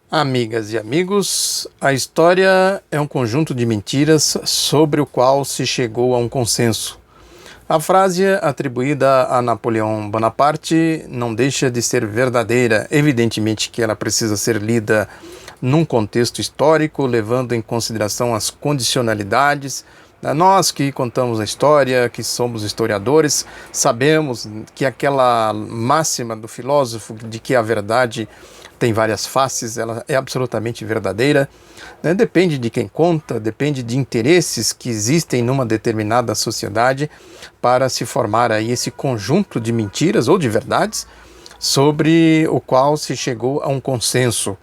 Amigas e amigos, a história é um conjunto de mentiras sobre o qual se chegou a um consenso. A frase atribuída a Napoleão Bonaparte não deixa de ser verdadeira. Evidentemente que ela precisa ser lida num contexto histórico, levando em consideração as condicionalidades. Nós que contamos a história, que somos historiadores, sabemos que aquela máxima do filósofo de que a verdade tem várias faces, ela é absolutamente verdadeira, né? Depende de quem conta, depende de interesses que existem numa determinada sociedade para se formar aí esse conjunto de mentiras ou de verdades sobre o qual se chegou a um consenso.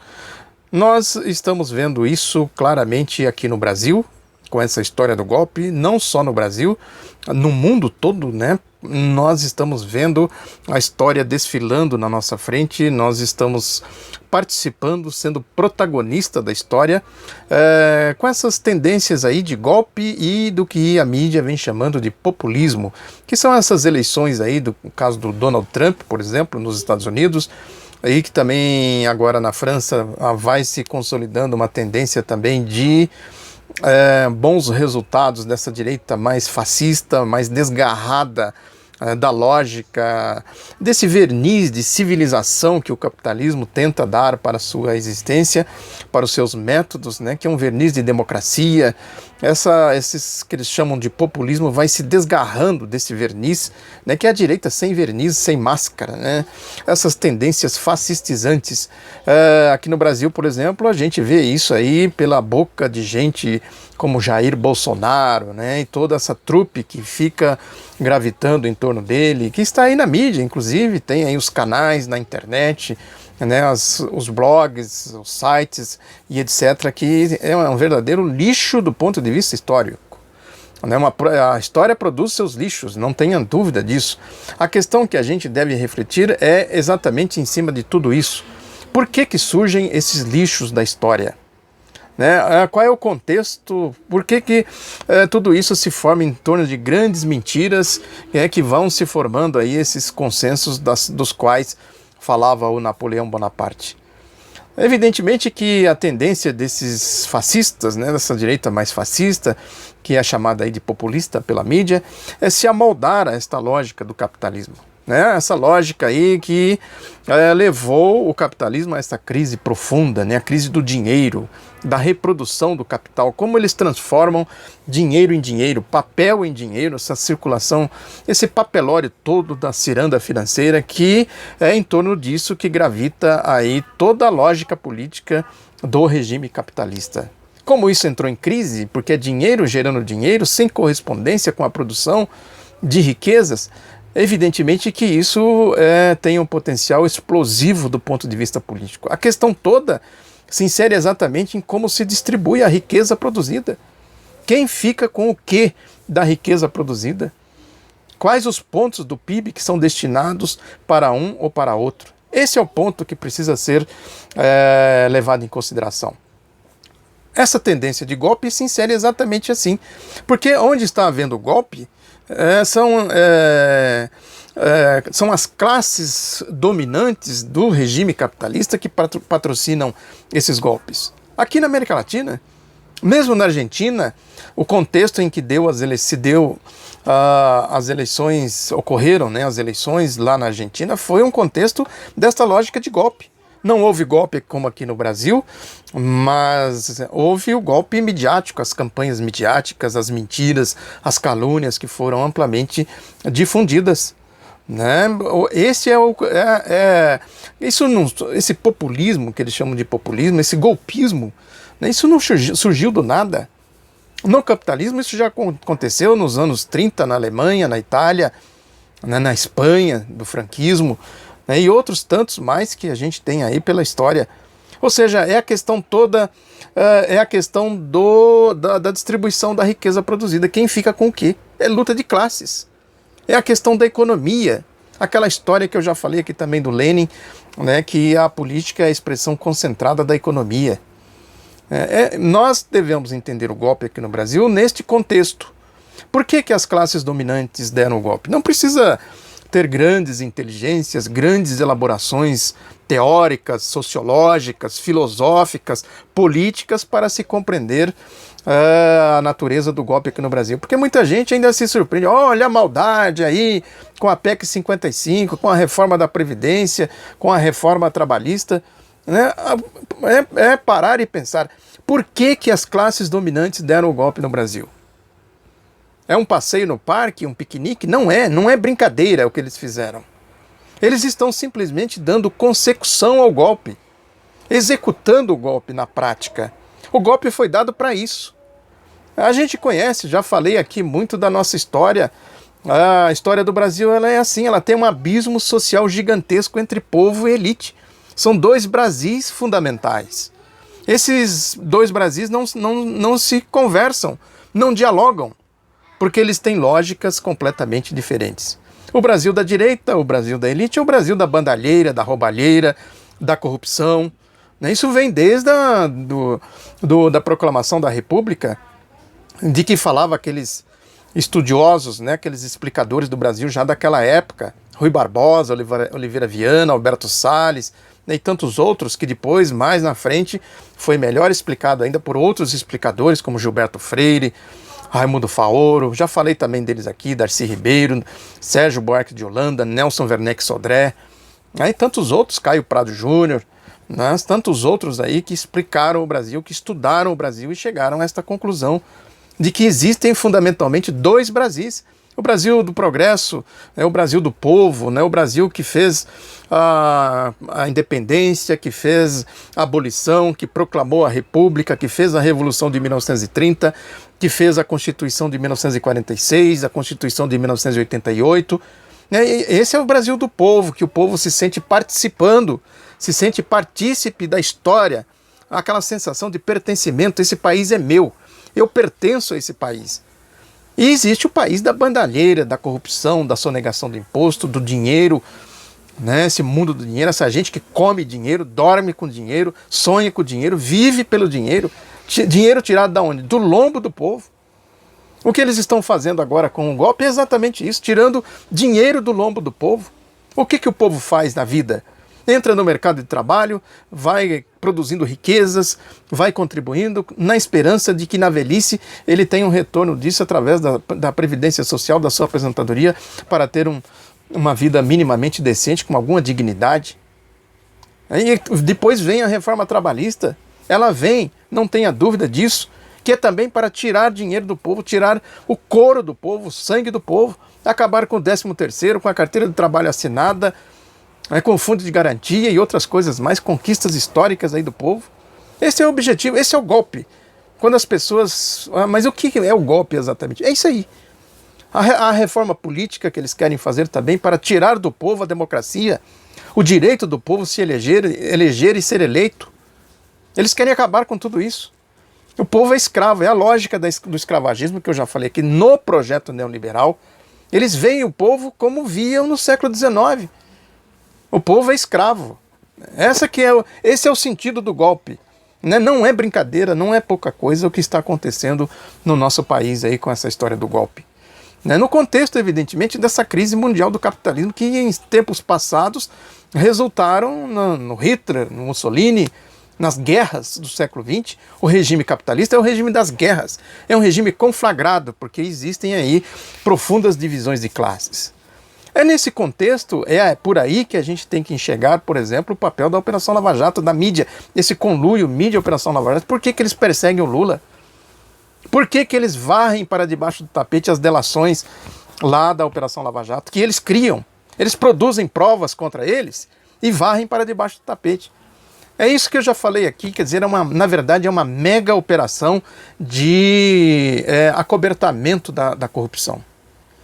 Nós estamos vendo isso claramente aqui no Brasil, com essa história do golpe, não só no Brasil, no mundo todo, né? Nós estamos vendo a história desfilando na nossa frente, nós estamos participando, sendo protagonista da história, com essas tendências aí de golpe e do que a mídia vem chamando de populismo, que são essas eleições aí, do caso do Donald Trump, por exemplo, nos Estados Unidos, aí que também agora na França vai se consolidando uma tendência também de bons resultados dessa direita mais fascista, mais desgarrada da lógica, desse verniz de civilização que o capitalismo tenta dar para a sua existência, para os seus métodos, né, que é um verniz de democracia. Esses que eles chamam de populismo vai se desgarrando desse verniz, né, que é a direita sem verniz, sem máscara, né? Essas tendências fascistizantes. Aqui no Brasil, por exemplo, a gente vê isso aí pela boca de gente como Jair Bolsonaro, né, e toda essa trupe que fica gravitando em torno dele, que está aí na mídia, inclusive, tem aí os canais na internet, né, os blogs, os sites e etc., que é um verdadeiro lixo do ponto de vista histórico. A história produz seus lixos, não tenha dúvida disso. A questão que a gente deve refletir é exatamente em cima de tudo isso. Por que surgem esses lixos da história? Né? Qual é o contexto? Por que tudo isso se forma em torno de grandes mentiras que vão se formando aí esses consensos dos quais falava o Napoleão Bonaparte? Evidentemente que a tendência desses fascistas, né, dessa direita mais fascista, que é chamada aí de populista pela mídia, é se amoldar a esta lógica do capitalismo. Né, essa lógica aí que levou o capitalismo a essa crise profunda, né, a crise do dinheiro, da reprodução do capital, como eles transformam dinheiro em dinheiro, papel em dinheiro, essa circulação, esse papelório todo da ciranda financeira, que é em torno disso que gravita aí toda a lógica política do regime capitalista. Como isso entrou em crise, porque é dinheiro gerando dinheiro, sem correspondência com a produção de riquezas, evidentemente que isso tem um potencial explosivo do ponto de vista político. A questão toda se insere exatamente em como se distribui a riqueza produzida. Quem fica com o que da riqueza produzida? Quais os pontos do PIB que são destinados para um ou para outro? Esse é o ponto que precisa ser levado em consideração. Essa tendência de golpe se insere exatamente assim. Porque onde está havendo golpe, são as classes dominantes do regime capitalista que patrocinam esses golpes. Aqui na América Latina, mesmo na Argentina, o contexto em que as eleições ocorreram, né, as eleições lá na Argentina, foi um contexto desta lógica de golpe. Não houve golpe como aqui no Brasil, mas houve o golpe midiático, as campanhas midiáticas, as mentiras, as calúnias que foram amplamente difundidas. Né? Esse populismo, que eles chamam de populismo, esse golpismo, né? Isso não surgiu do nada. No capitalismo isso já aconteceu nos anos 30 na Alemanha, na Itália, né? Na Espanha, do franquismo, né? E outros tantos mais que a gente tem aí pela história. Ou seja, é a questão toda, é a questão da distribuição da riqueza produzida. Quem fica com o quê? É luta de classes. É a questão da economia. Aquela história que eu já falei aqui também do Lenin, né, que a política é a expressão concentrada da economia. Nós devemos entender o golpe aqui no Brasil neste contexto. Por que as classes dominantes deram o golpe? Não precisa ter grandes inteligências, grandes elaborações teóricas, sociológicas, filosóficas, políticas para se compreender a natureza do golpe aqui no Brasil. Porque muita gente ainda se surpreende, olha a maldade aí com a PEC 55, com a reforma da Previdência, com a reforma trabalhista, né? É parar e pensar, por que que as classes dominantes deram o golpe no Brasil? É um passeio no parque, um piquenique? Não é brincadeira o que eles fizeram. Eles estão simplesmente dando consecução ao golpe, executando o golpe na prática. O golpe foi dado para isso. A gente conhece, já falei aqui muito da nossa história. A história do Brasil ela é assim, ela tem um abismo social gigantesco entre povo e elite. São dois Brasis fundamentais. Esses dois Brasis não se conversam, não dialogam, porque eles têm lógicas completamente diferentes. O Brasil da direita, o Brasil da elite, é o Brasil da bandalheira, da roubalheira, da corrupção. Isso vem desde da proclamação da República, de que falava aqueles estudiosos, né, aqueles explicadores do Brasil já daquela época, Rui Barbosa, Oliveira Viana, Alberto Salles, e tantos outros que depois, mais na frente, foi melhor explicado ainda por outros explicadores, como Gilberto Freire, Raimundo Faoro, já falei também deles aqui, Darcy Ribeiro, Sérgio Buarque de Holanda, Nelson Werneck Sodré, aí tantos outros, Caio Prado Júnior, né, tantos outros aí que explicaram o Brasil, que estudaram o Brasil e chegaram a esta conclusão de que existem fundamentalmente dois Brasis. O Brasil do progresso, o Brasil do povo, o Brasil que fez a independência, que fez a abolição, que proclamou a República, que fez a Revolução de 1930, que fez a Constituição de 1946, a Constituição de 1988. Esse é o Brasil do povo, que o povo se sente participando, se sente partícipe da história, aquela sensação de pertencimento, esse país é meu, eu pertenço a esse país. E existe o país da bandalheira, da corrupção, da sonegação do imposto, do dinheiro, né? Esse mundo do dinheiro, essa gente que come dinheiro, dorme com dinheiro, sonha com dinheiro, vive pelo dinheiro. Dinheiro tirado da onde? Do lombo do povo. O que eles estão fazendo agora com o golpe é exatamente isso, tirando dinheiro do lombo do povo. O que o povo faz na vida? Entra no mercado de trabalho, vai produzindo riquezas, vai contribuindo, na esperança de que na velhice ele tenha um retorno disso através da Previdência Social, da sua aposentadoria, para ter uma vida minimamente decente, com alguma dignidade. Aí depois vem a reforma trabalhista, ela vem, não tenha dúvida disso, que é também para tirar dinheiro do povo, tirar o couro do povo, o sangue do povo, acabar com o 13º, com a carteira de trabalho assinada, com o fundo de garantia e outras coisas mais, conquistas históricas aí do povo. Esse é o objetivo, esse é o golpe. Quando as pessoas... mas o que é o golpe exatamente? É isso aí. A reforma política que eles querem fazer também para tirar do povo a democracia, o direito do povo se eleger e ser eleito. Eles querem acabar com tudo isso. O povo é escravo, é a lógica do escravagismo que eu já falei aqui no projeto neoliberal. Eles veem o povo como viam no século XIX. O povo é escravo. Esse é o sentido do golpe. Né? Não é brincadeira, não é pouca coisa o que está acontecendo no nosso país aí com essa história do golpe. Né? No contexto, evidentemente, dessa crise mundial do capitalismo que em tempos passados resultaram no Hitler, no Mussolini, nas guerras do século XX. O regime capitalista é o regime das guerras. É um regime conflagrado, porque existem aí profundas divisões de classes. É nesse contexto, é por aí que a gente tem que enxergar, por exemplo, o papel da Operação Lava Jato, da mídia, esse conluio mídia-Operação Lava Jato. Por que eles perseguem o Lula? Por que eles varrem para debaixo do tapete as delações lá da Operação Lava Jato, que eles criam? Eles produzem provas contra eles e varrem para debaixo do tapete. É isso que eu já falei aqui, quer dizer, na verdade é uma mega operação de acobertamento da corrupção.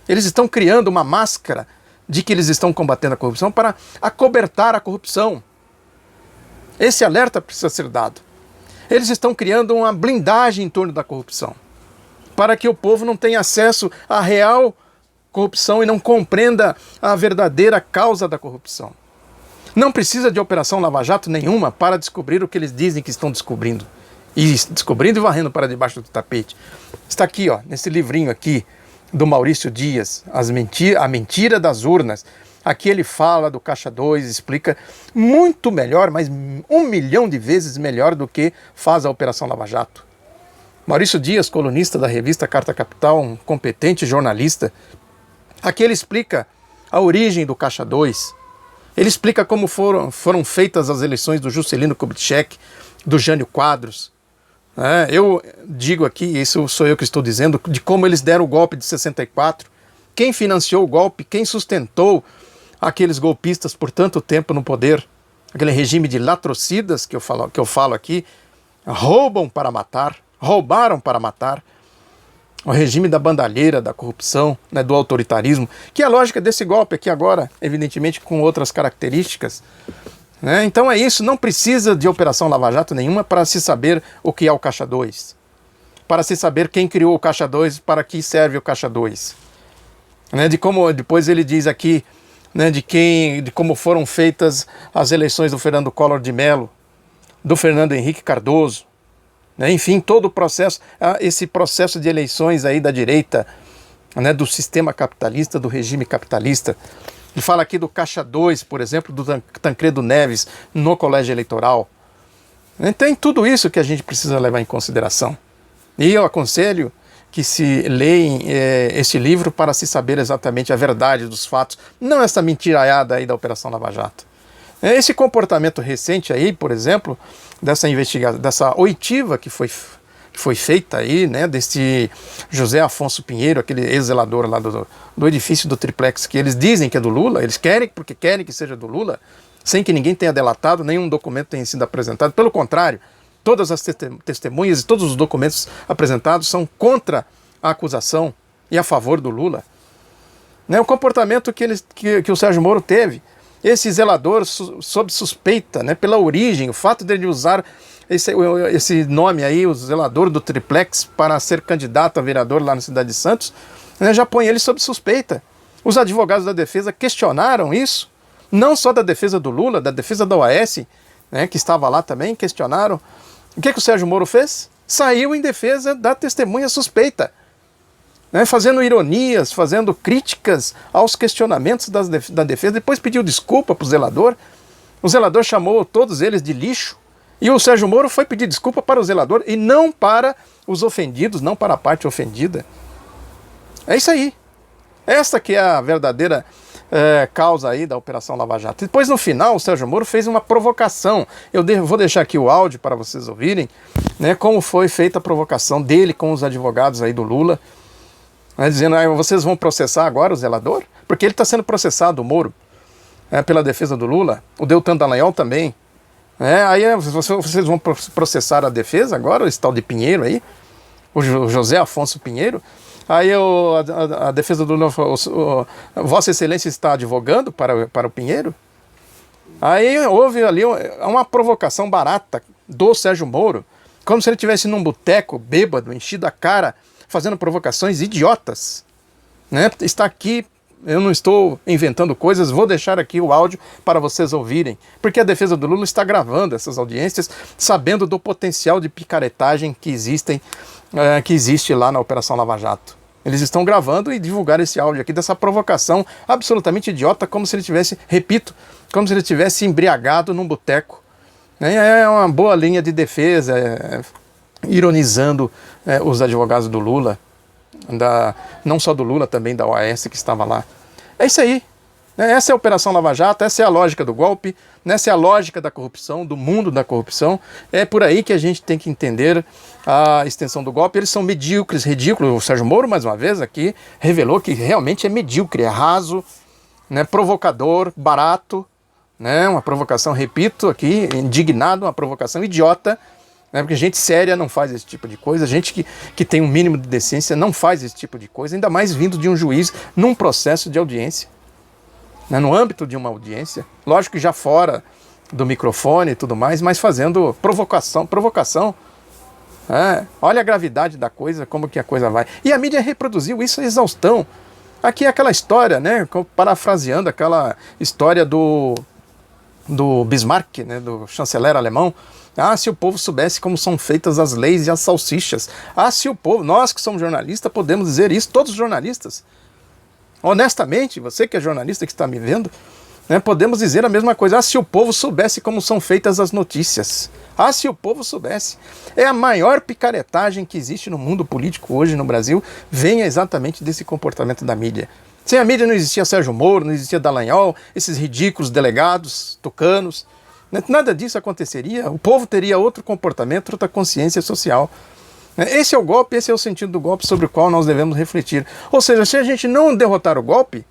Eles estão criando uma máscara de que eles estão combatendo a corrupção para acobertar a corrupção. Esse alerta precisa ser dado. Eles estão criando uma blindagem em torno da corrupção, para que o povo não tenha acesso à real corrupção e não compreenda a verdadeira causa da corrupção. Não precisa de Operação Lava Jato nenhuma para descobrir o que eles dizem que estão descobrindo. E descobrindo e varrendo para debaixo do tapete. Está aqui, ó, nesse livrinho aqui, do Maurício Dias, a mentira das urnas, Aqui ele fala do Caixa 2, explica muito melhor, mas 1.000.000 de vezes melhor do que faz a Operação Lava Jato. Maurício Dias, colunista da revista Carta Capital, um competente jornalista, aqui ele explica a origem do Caixa 2. Ele explica como foram feitas as eleições do Juscelino Kubitschek, do Jânio Quadros. Eu digo aqui, isso sou eu que estou dizendo, de como eles deram o golpe de 64, quem financiou o golpe, quem sustentou aqueles golpistas por tanto tempo no poder, aquele regime de latrocidas que eu falo aqui, roubaram para matar, o regime da bandalheira, da corrupção, né, do autoritarismo, que é a lógica desse golpe aqui agora, evidentemente com outras características. Então é isso, não precisa de Operação Lava Jato nenhuma para se saber o que é o Caixa 2, para se saber quem criou o Caixa 2, para que serve o Caixa 2. De como depois ele diz aqui, de como foram feitas as eleições do Fernando Collor de Mello, do Fernando Henrique Cardoso, enfim, todo o processo, esse processo de eleições aí da direita, do sistema capitalista, do regime capitalista. Ele fala aqui do Caixa 2, por exemplo, do Tancredo Neves no colégio eleitoral. Tem tudo isso que a gente precisa levar em consideração. E eu aconselho que se leem esse livro para se saber exatamente a verdade dos fatos, não essa mentiraiada aí da Operação Lava Jato. Esse comportamento recente aí, por exemplo, dessa investigação, dessa oitiva que foi feita aí, desse José Afonso Pinheiro, aquele ex-zelador lá do edifício do Triplex, que eles dizem que é do Lula, eles querem, porque querem que seja do Lula, sem que ninguém tenha delatado, nenhum documento tenha sido apresentado. Pelo contrário, todas as testemunhas e todos os documentos apresentados são contra a acusação e a favor do Lula. O comportamento que o Sérgio Moro teve, esse zelador sob suspeita, pela origem, o fato dele usar esse nome aí, o zelador do Triplex, para ser candidato a vereador lá na cidade de Santos, já põe ele sob suspeita. Os advogados da defesa questionaram isso, não só da defesa do Lula, da defesa da OAS, que estava lá também, questionaram. O que o Sérgio Moro fez? Saiu em defesa da testemunha suspeita, fazendo ironias, fazendo críticas aos questionamentos da defesa, depois pediu desculpa para o zelador chamou todos eles de lixo, e o Sérgio Moro foi pedir desculpa para o zelador e não para os ofendidos, não para a parte ofendida. É isso aí. Essa que é a verdadeira causa aí da Operação Lava Jato. Depois, no final, o Sérgio Moro fez uma provocação. Eu vou deixar aqui o áudio para vocês ouvirem, como foi feita a provocação dele com os advogados aí do Lula, dizendo, vocês vão processar agora o zelador? Porque ele está sendo processado, o Moro, pela defesa do Lula, o Deltan Dallagnol também. Aí vocês vão processar a defesa agora, esse tal de Pinheiro aí, o José Afonso Pinheiro. Aí a defesa do Lula falou, Vossa Excelência está advogando para o Pinheiro? Aí houve ali uma provocação barata do Sérgio Moro, como se ele estivesse num boteco, bêbado, enchido a cara, fazendo provocações idiotas. Está aqui, eu não estou inventando coisas, vou deixar aqui o áudio para vocês ouvirem, porque a defesa do Lula está gravando essas audiências, sabendo do potencial de picaretagem que existe lá na Operação Lava Jato. Eles estão gravando e divulgaram esse áudio aqui dessa provocação absolutamente idiota, como se ele tivesse, repito, como se ele tivesse embriagado num boteco. É uma boa linha de defesa, ironizando os advogados do Lula, não só do Lula, também da OAS que estava lá. É isso aí. Essa é a Operação Lava Jato, essa é a lógica do golpe, essa é a lógica da corrupção, do mundo da corrupção. É por aí que a gente tem que entender a extensão do golpe. Eles são medíocres, ridículos. O Sérgio Moro, mais uma vez, aqui revelou que realmente é medíocre, é raso, provocador, barato, uma provocação, repito aqui, indignado, uma provocação idiota, porque gente séria não faz esse tipo de coisa, gente que tem um mínimo de decência não faz esse tipo de coisa, ainda mais vindo de um juiz num processo de audiência. No âmbito de uma audiência, lógico que já fora do microfone e tudo mais, mas fazendo provocação. Olha a gravidade da coisa, como que a coisa vai. E a mídia reproduziu isso a exaustão. Aqui é aquela história, parafraseando aquela história do Bismarck, do chanceler alemão. Se o povo soubesse como são feitas as leis e as salsichas. Se o povo, nós que somos jornalistas, podemos dizer isso, todos os jornalistas. Honestamente, você que é jornalista que está me vendo, né, podemos dizer a mesma coisa. Ah, se o povo soubesse como são feitas as notícias. Ah, se o povo soubesse. É a maior picaretagem que existe no mundo político hoje no Brasil, vem exatamente desse comportamento da mídia. Sem a mídia não existia Sérgio Moro, não existia Dallagnol, esses ridículos delegados, tucanos. Nada disso aconteceria. O povo teria outro comportamento, outra consciência social. Esse é o golpe, esse é o sentido do golpe sobre o qual nós devemos refletir. Ou seja, se a gente não derrotar o golpe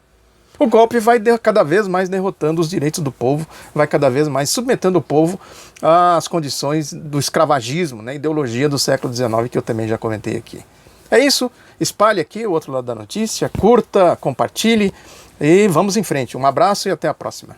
vai cada vez mais derrotando os direitos do povo, vai cada vez mais submetendo o povo às condições do escravagismo, né, ideologia do século XIX, que eu também já comentei aqui. É isso, espalhe aqui o outro lado da notícia, curta, compartilhe e vamos em frente. Um abraço e até a próxima.